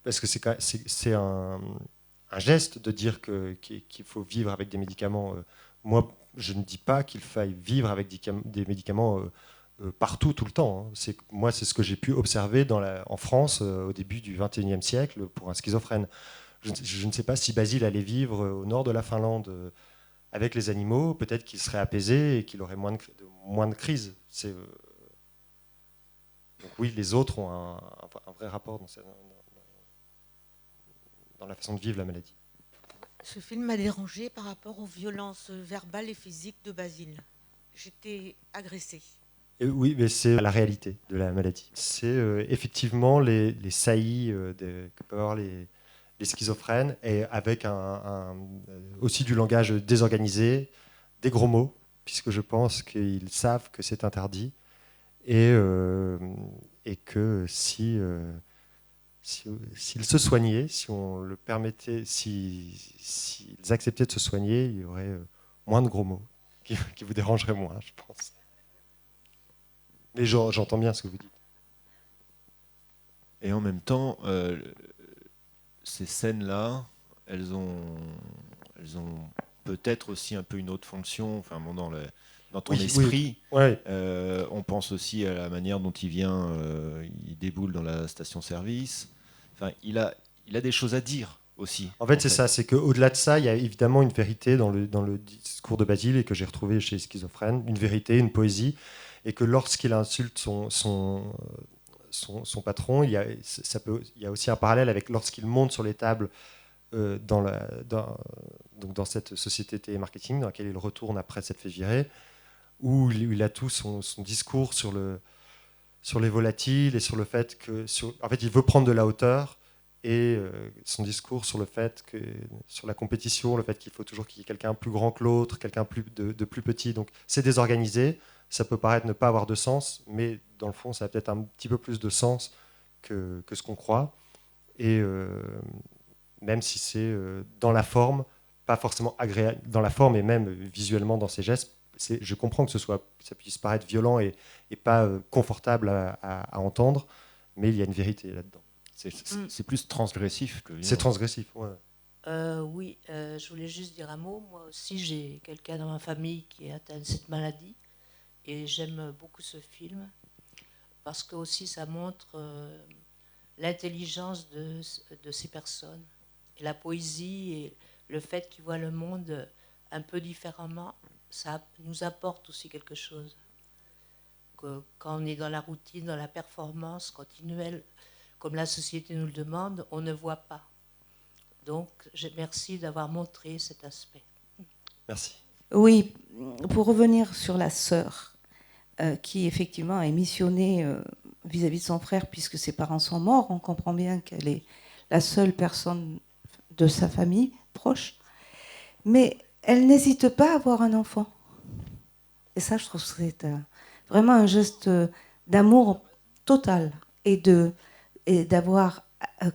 parce que c'est un geste de dire qu'il faut vivre avec des médicaments. Moi, je ne dis pas qu'il faille vivre avec des médicaments partout, tout le temps. Moi, c'est ce que j'ai pu observer en France au début du XXIe siècle pour un schizophrène. Je ne sais pas si Basile allait vivre au nord de la Finlande avec les animaux. Peut-être qu'il serait apaisé et qu'il aurait moins de crises. Donc oui, les autres ont un vrai rapport dans la façon de vivre la maladie. Ce film m'a dérangée par rapport aux violences verbales et physiques de Basile. J'étais agressée. Et oui, mais c'est la réalité de la maladie. C'est effectivement les saillies que peuvent avoir les schizophrènes, et avec aussi du langage désorganisé, des gros mots, puisque je pense qu'ils savent que c'est interdit, et que s'ils se soignaient, si on le permettait, s'ils acceptaient de se soigner, il y aurait moins de gros mots qui vous dérangeraient moins, je pense. Mais j'entends bien ce que vous dites. Et en même temps, ces scènes-là, elles ont peut-être aussi un peu une autre fonction. Enfin, bon, dans ton esprit, oui. Ouais. On pense aussi à la manière dont il vient, il déboule dans la station-service. Enfin, il a des choses à dire. aussi. En fait, c'est ça, c'est qu'au-delà de ça, il y a évidemment une vérité dans le discours de Basile et que j'ai retrouvé chez Schizophrène, une vérité, une poésie, et que lorsqu'il insulte son patron, il y a aussi un parallèle avec lorsqu'il monte sur les tables dans cette société télémarketing dans laquelle il retourne après s'être fait virer, où il a tout son discours sur les volatiles et sur le fait que, en fait, il veut prendre de la hauteur, et son discours sur sur la compétition, le fait qu'il faut toujours qu'il y ait quelqu'un plus grand que l'autre, quelqu'un de plus petit. Donc c'est désorganisé, ça peut paraître ne pas avoir de sens, mais dans le fond, ça a peut-être un petit peu plus de sens que ce qu'on croit. Et même si c'est dans la forme, pas forcément agréable, dans la forme et même visuellement dans ses gestes, je comprends que ça puisse paraître violent et pas confortable à entendre, mais il y a une vérité là-dedans. C'est plus transgressif que violent. C'est transgressif, ouais. Oui, je voulais juste dire un mot. Moi aussi, j'ai quelqu'un dans ma famille qui est atteint de cette maladie, et j'aime beaucoup ce film parce que aussi ça montre l'intelligence de ces personnes et la poésie et le fait qu'ils voient le monde un peu différemment. Ça nous apporte aussi quelque chose. Que quand on est dans la routine, dans la performance continuelle, comme la société nous le demande, on ne voit pas. Donc, merci d'avoir montré cet aspect. Merci. Oui, pour revenir sur la sœur, qui effectivement est missionnée vis-à-vis de son frère, puisque ses parents sont morts, on comprend bien qu'elle est la seule personne de sa famille proche, mais elle n'hésite pas à avoir un enfant. Et ça, je trouve que c'est vraiment un geste d'amour total et d'avoir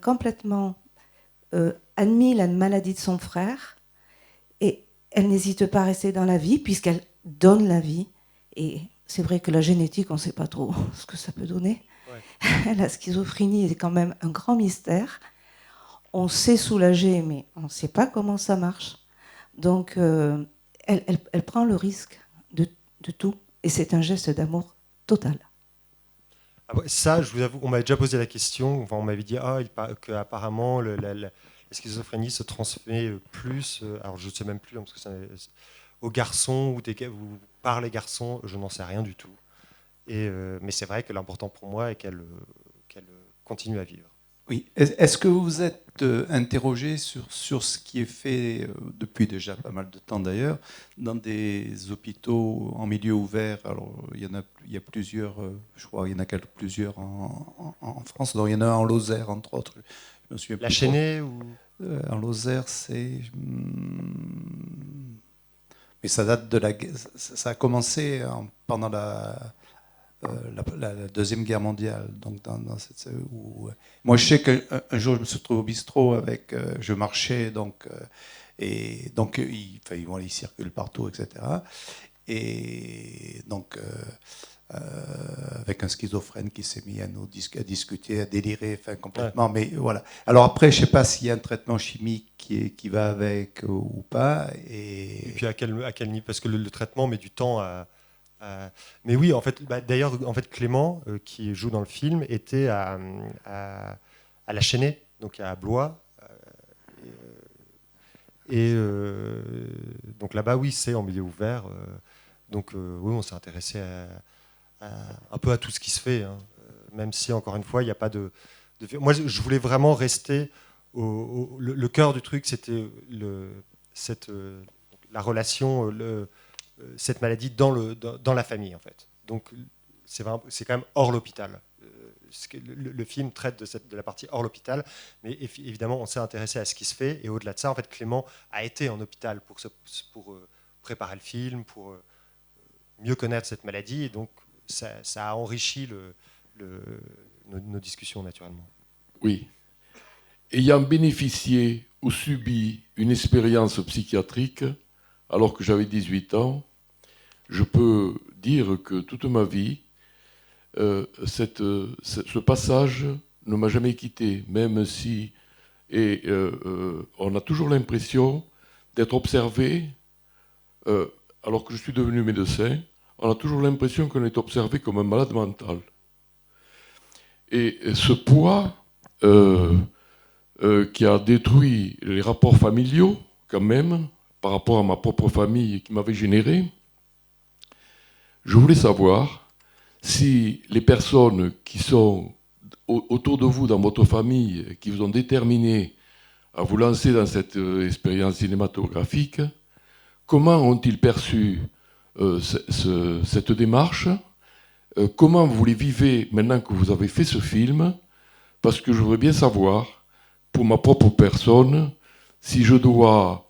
complètement admis la maladie de son frère, et elle n'hésite pas à rester dans la vie puisqu'elle donne la vie. Et c'est vrai que la génétique, on ne sait pas trop ce que ça peut donner. Ouais. La schizophrénie est quand même un grand mystère. On sait soulager, mais on ne sait pas comment ça marche. Donc elle prend le risque de tout, et c'est un geste d'amour total. Ça, je vous avoue, on m'avait déjà posé la question. Enfin, on m'avait dit qu'apparemment la schizophrénie se transmet plus. Alors, je ne sais même plus, parce que aux garçons ou par les garçons, je n'en sais rien du tout. Mais c'est vrai que l'important pour moi est qu'elle continue à vivre. Oui. Est-ce que vous vous êtes interrogé sur ce qui est fait depuis déjà pas mal de temps d'ailleurs dans des hôpitaux en milieu ouvert? Alors il y a plusieurs, je crois il y en a plusieurs en France. Donc il y en a un en Lozère entre autres. Je me souviens plus. La Chênaie ou en Lozère, c'est. Mais ça date de ça a commencé pendant la Deuxième Guerre mondiale. Donc moi, je sais qu'un jour, je me suis retrouvé au bistrot je marchais, et donc ils circulent partout, etc. Et donc, avec un schizophrène qui s'est mis à discuter, à délirer, complètement. Ouais. Mais voilà. Alors après, je ne sais pas s'il y a un traitement chimique qui va avec ou pas. Et puis à quel niveau? Parce que le traitement met du temps à. Mais oui, en fait, d'ailleurs, Clément, qui joue dans le film, était à la Chênaie, donc à Blois. Donc là-bas, oui, c'est en milieu ouvert. Donc oui, on s'est intéressé un peu à tout ce qui se fait, hein. Même si, encore une fois, il n'y a pas de... Moi, je voulais vraiment rester... Le cœur du truc, c'était la relation... cette maladie dans la famille, en fait. Donc, c'est quand même hors l'hôpital. Le film traite de la partie hors l'hôpital, mais évidemment, on s'est intéressé à ce qui se fait, et au-delà de ça, en fait, Clément a été en hôpital pour préparer le film, pour mieux connaître cette maladie, et donc ça a enrichi nos discussions, naturellement. Oui. Ayant bénéficié ou subi une expérience psychiatrique, alors que j'avais 18 ans, je peux dire que toute ma vie, ce passage ne m'a jamais quitté, même si on a toujours l'impression d'être observé, alors que je suis devenu médecin, on a toujours l'impression qu'on est observé comme un malade mental. Et ce poids qui a détruit les rapports familiaux, quand même, par rapport à ma propre famille qui m'avait généré. Je voulais savoir si les personnes qui sont autour de vous, dans votre famille, qui vous ont déterminé à vous lancer dans cette expérience cinématographique, comment ont-ils perçu cette démarche? Comment vous les vivez maintenant que vous avez fait ce film? Parce que je voudrais bien savoir, pour ma propre personne, si je dois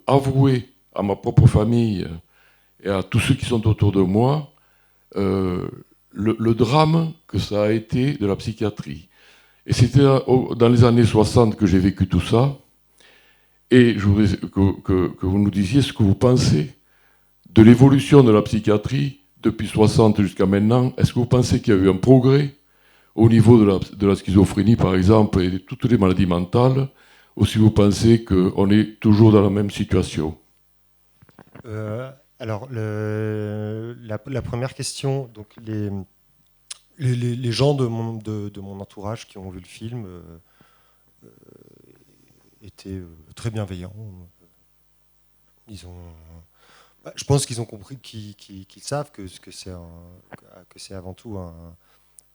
avouer à ma propre famille et à tous ceux qui sont autour de moi le drame que ça a été de la psychiatrie. Et c'était dans les années 60 que j'ai vécu tout ça. Et je voudrais que vous nous disiez ce que vous pensez de l'évolution de la psychiatrie depuis 60 jusqu'à maintenant. Est-ce que vous pensez qu'il y a eu un progrès au niveau de la schizophrénie, par exemple, et de toutes les maladies mentales, ou si vous pensez qu'on est toujours dans la même situation? Alors, la première question, donc les gens de mon entourage qui ont vu le film étaient très bienveillants. Je pense qu'ils ont compris, qu'ils savent que c'est avant tout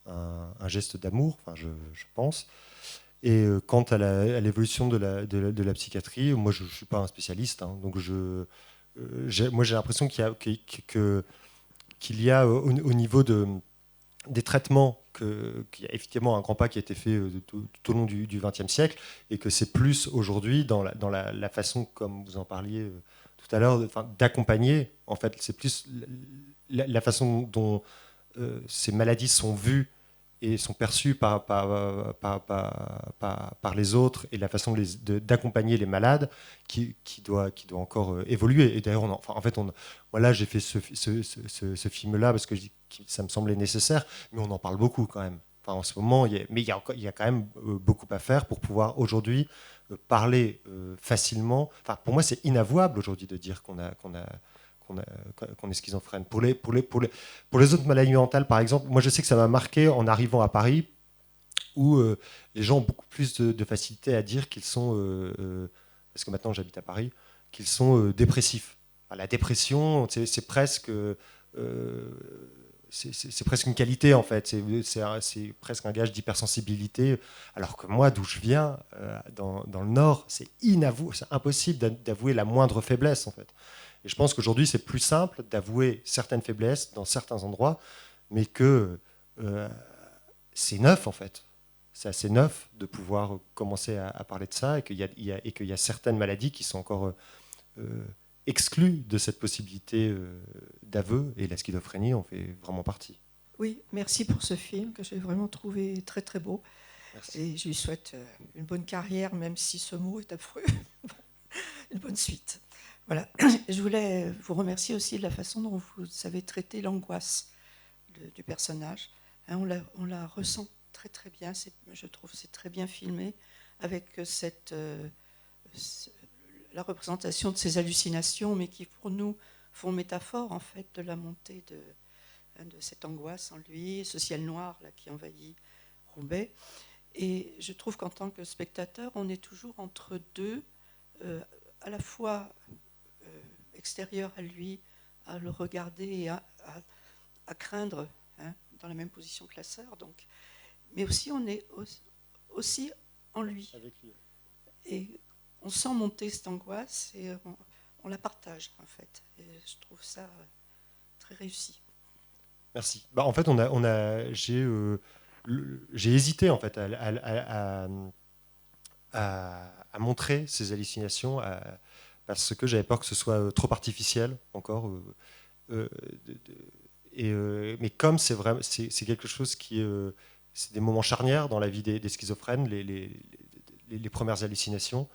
un geste d'amour, enfin, je pense. Et quant à l'évolution de la psychiatrie, moi je ne suis pas un spécialiste, hein, donc moi j'ai l'impression qu'il y a au niveau des traitements qu'il y a effectivement un grand pas qui a été fait tout au long du XXe siècle, et que c'est plus aujourd'hui dans la façon, comme vous en parliez tout à l'heure, d'accompagner. En fait, c'est plus la façon dont ces maladies sont vues et sont perçues par les autres, et la façon d'accompagner les malades qui doit encore évoluer. Et d'ailleurs, moi là, j'ai fait ce film-là parce que ça me semblait nécessaire, mais on en parle beaucoup quand même. Enfin, en ce moment, il y a quand même beaucoup à faire pour pouvoir aujourd'hui parler facilement. Enfin, pour moi, c'est inavouable aujourd'hui de dire qu'on est schizophrène. Pour les autres maladies mentales, par exemple, moi je sais que ça m'a marqué en arrivant à Paris, où les gens ont beaucoup plus de facilité à dire qu'ils sont, parce que maintenant j'habite à Paris, qu'ils sont dépressifs. Enfin, la dépression, c'est presque une qualité, en fait. C'est presque un gage d'hypersensibilité. Alors que moi, d'où je viens, dans le Nord, c'est impossible d'avouer la moindre faiblesse, en fait. Et je pense qu'aujourd'hui, c'est plus simple d'avouer certaines faiblesses dans certains endroits, mais que c'est neuf, en fait. C'est assez neuf de pouvoir commencer à parler de ça, et qu'il y a certaines maladies qui sont encore exclues de cette possibilité d'aveu, et la schizophrénie en fait vraiment partie. Oui, merci pour ce film que j'ai vraiment trouvé très très beau. Merci. Et je lui souhaite une bonne carrière, même si ce mot est affreux. Une bonne suite. Voilà. Je voulais vous remercier aussi de la façon dont vous avez traité l'angoisse du personnage. Hein, on la ressent très très bien. Je trouve que c'est très bien filmé, avec la représentation de ces hallucinations, mais qui pour nous font métaphore en fait de la montée de cette angoisse en lui, ce ciel noir là, qui envahit Roubaix. Et je trouve qu'en tant que spectateur, on est toujours entre deux, à la fois extérieur à lui, à le regarder et à craindre, hein, dans la même position que la sœur, donc. Mais aussi on est aussi en lui. Avec lui. Et on sent monter cette angoisse et on la partage en fait. Et je trouve ça très réussi. Merci. Bah, en fait, j'ai hésité en fait à montrer ces hallucinations, parce que j'avais peur que ce soit trop artificiel encore. Mais comme c'est quelque chose qui c'est des moments charnières dans la vie des schizophrènes, les premières hallucinations,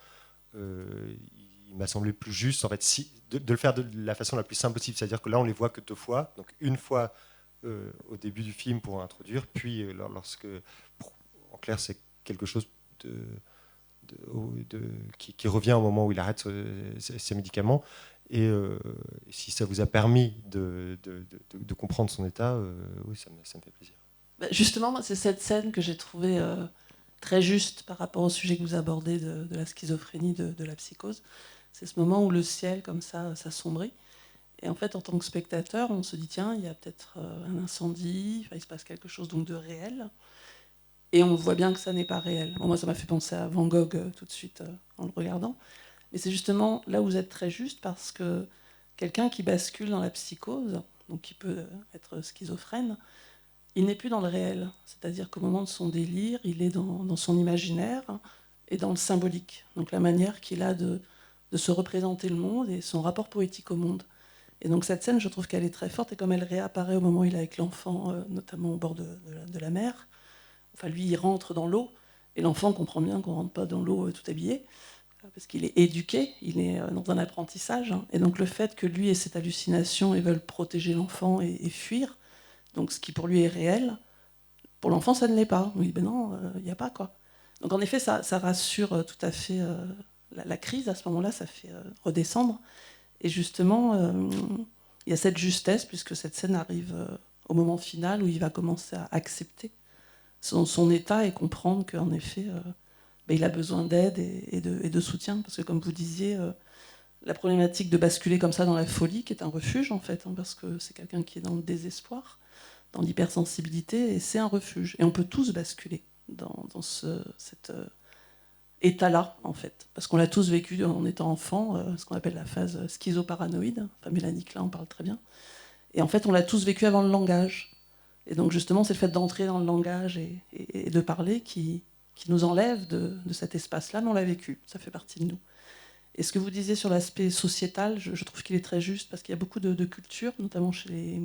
il m'a semblé plus juste en fait, de le faire de la façon la plus simple possible, c'est-à-dire que là on les voit que 2 fois, donc une fois au début du film pour introduire, puis en clair c'est quelque chose qui revient au moment où il arrête ses médicaments, et si ça vous a permis de comprendre son état, oui, ça me fait plaisir. Justement, moi, c'est cette scène que j'ai trouvée très juste par rapport au sujet que vous abordez de la schizophrénie, de la psychose. C'est ce moment où le ciel, comme ça s'assombrit. Et en fait, en tant que spectateur, on se dit, tiens, il y a peut-être un incendie, il se passe quelque chose donc de réel. Et on voit bien que ça n'est pas réel. Bon, moi, ça m'a fait penser à Van Gogh tout de suite en le regardant. Mais c'est justement là où vous êtes très juste, parce que quelqu'un qui bascule dans la psychose, donc qui peut être schizophrène, il n'est plus dans le réel. C'est-à-dire qu'au moment de son délire, il est dans son imaginaire et dans le symbolique. Donc la manière qu'il a de se représenter le monde et son rapport poétique au monde. Et donc cette scène, je trouve qu'elle est très forte, et comme elle réapparaît au moment où il est avec l'enfant, notamment au bord de la mer, enfin lui, il rentre dans l'eau, et l'enfant comprend bien qu'on ne rentre pas dans l'eau tout habillé, parce qu'il est éduqué, il est dans un apprentissage. Et donc le fait que lui ait cette hallucination et veuille protéger l'enfant et fuir, donc ce qui pour lui est réel, pour l'enfant ça ne l'est pas. Oui, ben non, il n'y a pas quoi. Donc en effet, ça rassure tout à fait la crise, à ce moment-là, ça fait redescendre. Et justement, il y a cette justesse, puisque cette scène arrive au moment final où il va commencer à accepter son état et comprendre qu'en effet, il a besoin d'aide et de soutien. Parce que comme vous disiez, la problématique de basculer comme ça dans la folie, qui est un refuge en fait, parce que c'est quelqu'un qui est dans le désespoir, dans l'hypersensibilité, et c'est un refuge. Et on peut tous basculer dans cet état-là, en fait. Parce qu'on l'a tous vécu en étant enfant, ce qu'on appelle la phase schizoparanoïde. Enfin, Mélanie Klein en parle très bien. Et en fait, on l'a tous vécu avant le langage. Et donc, justement, c'est le fait d'entrer dans le langage et de parler qui nous enlève de cet espace-là, mais on l'a vécu. Ça fait partie de nous. Et ce que vous disiez sur l'aspect sociétal, je trouve qu'il est très juste, parce qu'il y a beaucoup de cultures, notamment chez les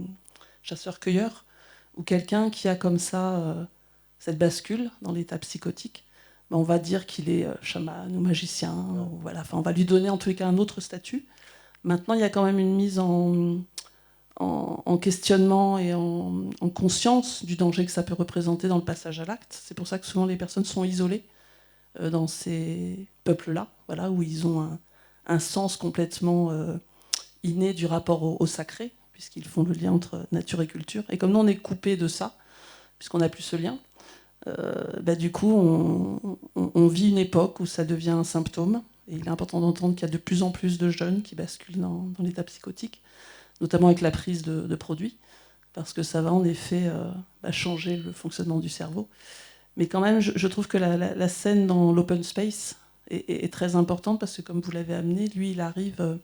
chasseurs-cueilleurs, où quelqu'un qui a comme ça cette bascule dans l'état psychotique, on va dire qu'il est chaman ou magicien, ou voilà. Enfin, on va lui donner en tous les cas un autre statut. Maintenant, il y a quand même une mise en questionnement et en conscience du danger que ça peut représenter dans le passage à l'acte. C'est pour ça que souvent les personnes sont isolées dans ces peuples-là, voilà, où ils ont un sens complètement inné du rapport au sacré, puisqu'ils font le lien entre nature et culture. Et comme nous, on est coupé de ça, puisqu'on n'a plus ce lien, du coup, on vit une époque où ça devient un symptôme. Et il est important d'entendre qu'il y a de plus en plus de jeunes qui basculent dans l'état psychotique, notamment avec la prise de produits, parce que ça va en effet changer le fonctionnement du cerveau. Mais quand même, je trouve que la scène dans l'open space est très importante, parce que comme vous l'avez amené, lui, il arrive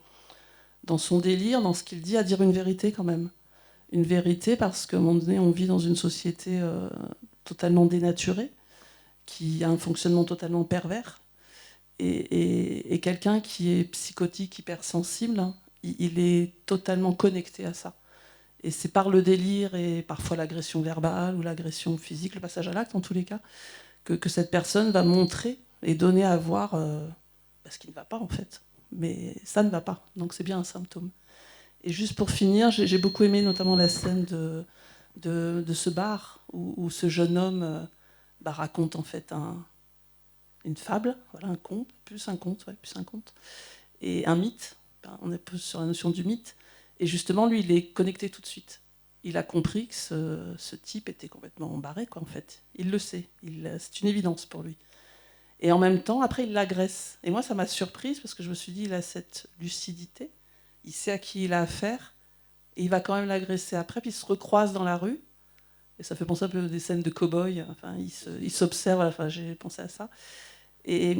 dans son délire, dans ce qu'il dit, à dire une vérité quand même. Une vérité parce qu'à un moment donné, on vit dans une société totalement dénaturée, qui a un fonctionnement totalement pervers. Et quelqu'un qui est psychotique, hypersensible, il est totalement connecté à ça. Et c'est par le délire et parfois l'agression verbale ou l'agression physique, le passage à l'acte en tous les cas, que cette personne va montrer et donner à voir ce qui ne va pas en fait. Mais ça ne va pas, donc c'est bien un symptôme. Et juste pour finir, j'ai beaucoup aimé notamment la scène de ce bar où ce jeune homme raconte en fait une fable, voilà, un conte, plus un conte, et un mythe. On est plus sur la notion du mythe. Et justement, lui, il est connecté tout de suite. Il a compris que ce type était complètement barré, quoi, en fait. Il le sait. C'est une évidence pour lui. Et en même temps, après, il l'agresse. Et moi, ça m'a surprise, parce que je me suis dit, il a cette lucidité. Il sait à qui il a affaire. Et il va quand même l'agresser après. Puis il se recroise dans la rue. Et ça fait penser un peu des scènes de cow-boy. Enfin, il s'observe. Enfin, j'ai pensé à ça. Et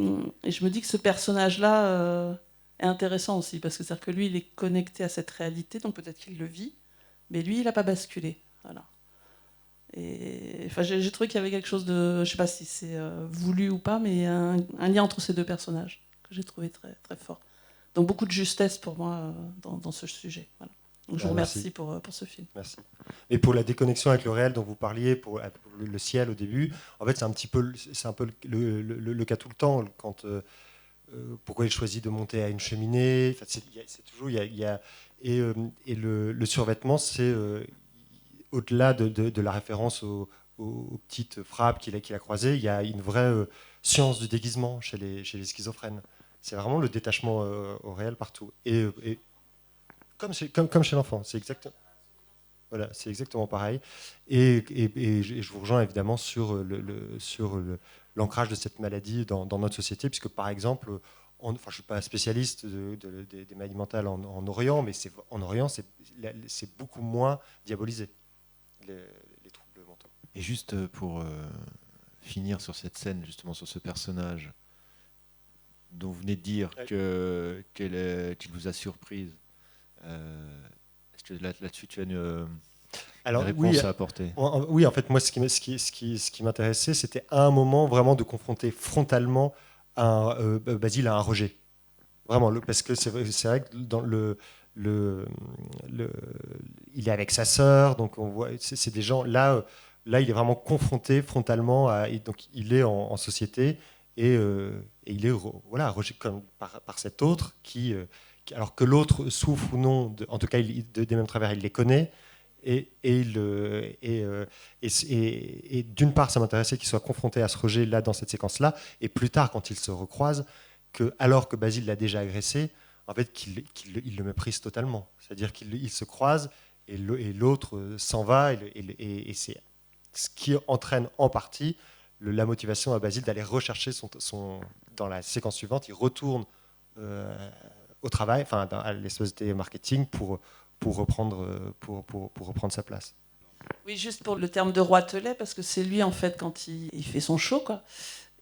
je me dis que ce personnage-là est intéressant aussi, parce que c'est-à-dire que lui, il est connecté à cette réalité, donc peut-être qu'il le vit, mais lui, il n'a pas basculé. Voilà. Et enfin, j'ai trouvé qu'il y avait quelque chose de, je ne sais pas si c'est voulu ou pas, mais un lien entre ces deux personnages que j'ai trouvé très, très fort. Donc beaucoup de justesse pour moi dans ce sujet. Voilà. Donc je vous remercie pour ce film. Merci. Et pour la déconnexion avec le réel dont vous parliez, pour le ciel au début, en fait c'est un peu le cas tout le temps. Quand, pourquoi il choisit de monter à une cheminée, enfin, c'est toujours, et le survêtement, c'est au-delà de la référence aux petites frappes qu'il a croisées, il y a une vraie science du déguisement chez les schizophrènes. C'est vraiment le détachement au réel partout. Et comme chez l'enfant, c'est exactement. Voilà, c'est exactement pareil. Et je vous rejoins évidemment sur l'ancrage de cette maladie dans notre société, puisque par exemple, je ne suis pas spécialiste des maladies mentales en Orient, mais en Orient, c'est beaucoup moins diabolisé, les troubles mentaux. Et juste pour finir sur cette scène, justement sur ce personnage dont vous venez de dire qu'il vous a surprise, est-ce que là-dessus tu as une réponse à apporter? Oui, en fait, moi, ce qui m'intéressait, c'était à un moment vraiment de confronter frontalement Basile à un rejet. Vraiment, parce que c'est vrai que dans il est avec sa sœur, donc on voit, c'est des gens là, il est vraiment confronté frontalement donc il est en société et il est rejeté par cet autre qui alors que l'autre souffre ou non, en tout cas des mêmes travers, il les connaît. Et d'une part, ça m'intéressait qu'il soit confronté à ce rejet là dans cette séquence-là, et plus tard, quand ils se recroisent, alors que Basile l'a déjà agressé, en fait, qu'il le méprise totalement. C'est-à-dire qu'ils se croisent et l'autre s'en va, et c'est ce qui entraîne en partie la motivation à Basile d'aller rechercher dans la séquence suivante, il retourne au travail, enfin à l'espèce de marketing pour reprendre sa place. Oui, juste pour le terme de roitelet, parce que c'est lui, en fait, quand il fait son show, quoi.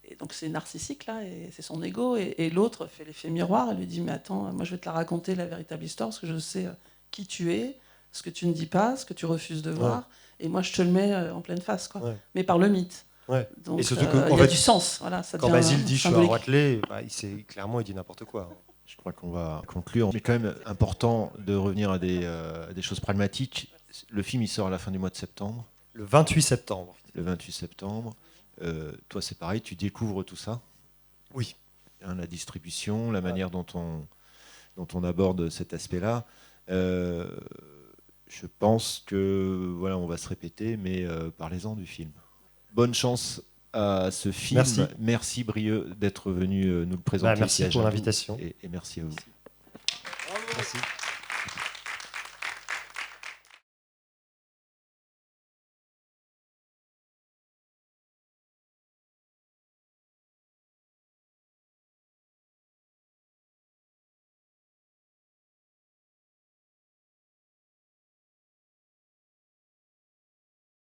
Et donc c'est narcissique, là, et c'est son ego. Et l'autre fait l'effet miroir, elle lui dit, mais attends, moi je vais te la raconter, la véritable histoire, parce que je sais qui tu es, ce que tu ne dis pas, ce que tu refuses de voir, et moi je te le mets en pleine face, quoi. Mais par le mythe. Ouais. Donc et surtout il y a du sens. Voilà, ça quand Basile dit, je suis un roitelet, clairement, il dit n'importe quoi. Je crois qu'on va conclure. Mais quand même important de revenir à des choses pragmatiques. Le film, il sort à la fin du mois de septembre. Le 28 septembre. Le 28 septembre. Toi, c'est pareil, tu découvres tout ça? Oui. La distribution, la manière dont on aborde cet aspect-là. Je pense que voilà, on va se répéter, mais parlez-en du film. Bonne chance à ce film. Merci Brieux d'être venu nous le présenter. Merci pour l'invitation. Et merci à vous. Merci.